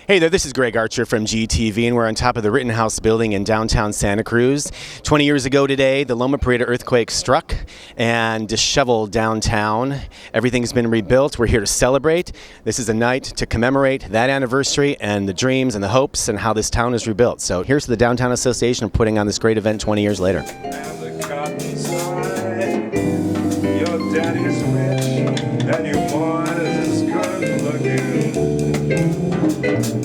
Hey there, this is Greg Archer from GTV, and we're on top of the Rittenhouse building in downtown Santa Cruz. 20 years ago today, the Loma Prieta earthquake struck and disheveled downtown. Everything's been rebuilt. We're here to celebrate. This is a night to commemorate that anniversary and the dreams and the hopes and how this town is rebuilt. So here's the Downtown Association putting on this great event 20 years later. And the cotton side, your daddy's rich, and your boy is good looking.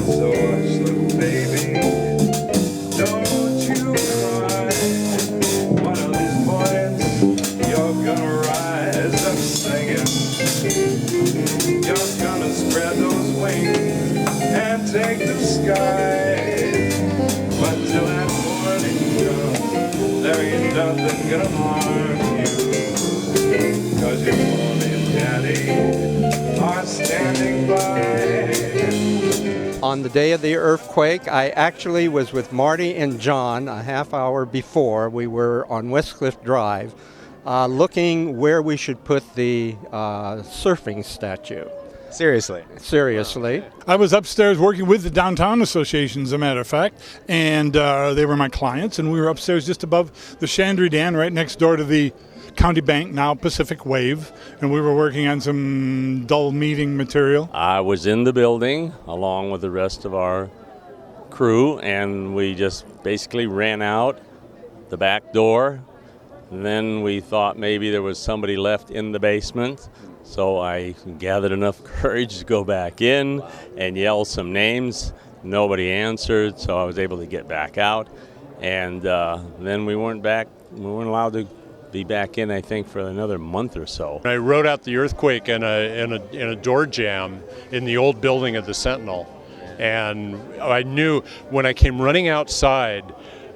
So hush, little baby, don't you cry. One of these mornings, you're gonna rise up singing. You're gonna spread those wings and take the sky. But till that morning comes, there ain't nothing gonna harm you. 'Cause your mommy and daddy are standing by. On the day of the earthquake, I actually was with Marty and John a half hour before. We were on Westcliff Drive looking where we should put the surfing statue. Seriously. I was upstairs working with the Downtown Association, as a matter of fact, and they were my clients, and we were upstairs just above the Chandri Dam right next door to the County Bank, now Pacific Wave, and we were working on some dull meeting material. I was in the building along with the rest of our crew, and we just basically ran out the back door. And then we thought maybe there was somebody left in the basement, so I gathered enough courage to go back in and yell some names. Nobody answered, so I was able to get back out, and then we weren't allowed to be back in, I think, for another month or so. I rode out the earthquake in a door jam in the old building of the Sentinel, and I knew when I came running outside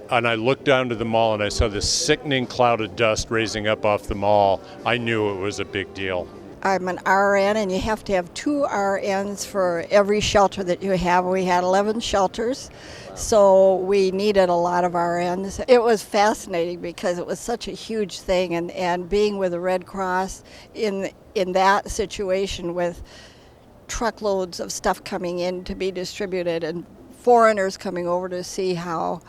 and I looked down to the mall and I saw this sickening cloud of dust raising up off the mall, I knew it was a big deal. I'm an RN, and you have to have 2 RNs for every shelter that you have. We had 11 shelters, so we needed a lot of RNs. It was fascinating because it was such a huge thing, and being with the Red Cross in that situation with truckloads of stuff coming in to be distributed and foreigners coming over to see how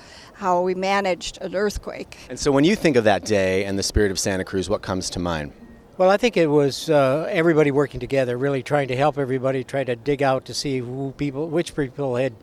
we managed an earthquake. And so when you think of that day and the spirit of Santa Cruz, what comes to mind? Well, I think it was everybody working together, really trying to help everybody, try to dig out to see which people had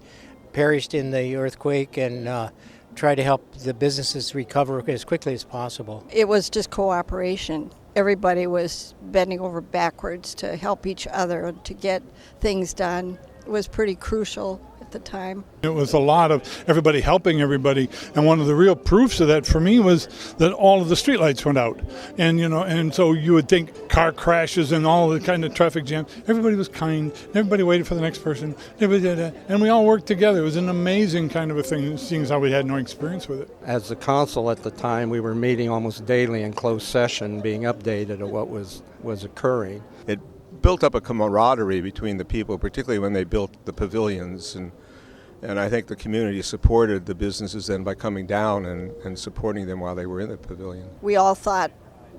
perished in the earthquake, and try to help the businesses recover as quickly as possible. It was just cooperation. Everybody was bending over backwards to help each other and to get things done. It was pretty crucial at the time. It was a lot of everybody helping everybody, and one of the real proofs of that for me was that all of the streetlights went out, and so you would think car crashes and all the kind of traffic jam. Everybody was kind. Everybody waited for the next person. Everybody did that, and we all worked together. It was an amazing kind of a thing, seeing as how we had no experience with it. As the council at the time, we were meeting almost daily in closed session, being updated on what was occurring. It built up a camaraderie between the people, particularly when they built the pavilions, and I think the community supported the businesses then by coming down and supporting them while they were in the pavilion. We all thought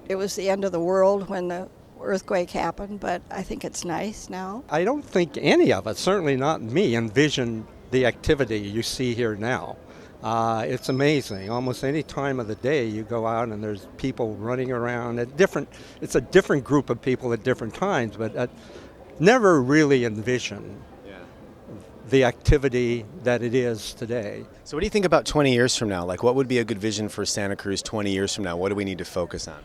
it was the end of the world when the earthquake happened, but I think it's nice now. I don't think any of us, certainly not me, envisioned the activity you see here now. It's amazing. Almost any time of the day you go out and there's people running around. It's a different group of people at different times, but I never really envisioned the activity that it is today. So what do you think about 20 years from now? Like, what would be a good vision for Santa Cruz 20 years from now? What do we need to focus on?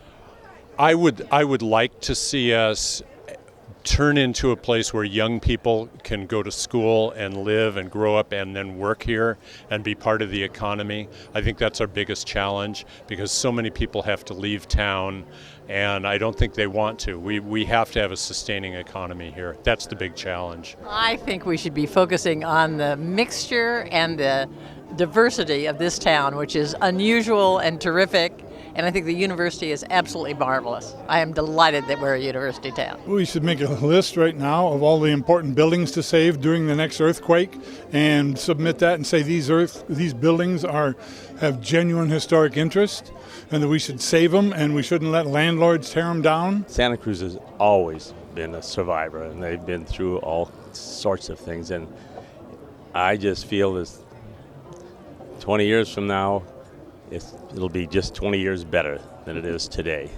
I would like to see us turn into a place where young people can go to school and live and grow up and then work here and be part of the economy. I think that's our biggest challenge because so many people have to leave town, and I don't think they want to. We have to have a sustaining economy here. That's the big challenge. I think we should be focusing on the mixture and the diversity of this town, which is unusual and terrific. And I think the university is absolutely marvelous. I am delighted that we're a university town. We should make a list right now of all the important buildings to save during the next earthquake and submit that and say these buildings have genuine historic interest and that we should save them and we shouldn't let landlords tear them down. Santa Cruz has always been a survivor, and they've been through all sorts of things. And I just feel this 20 years from now, it'll be just 20 years better than it is today.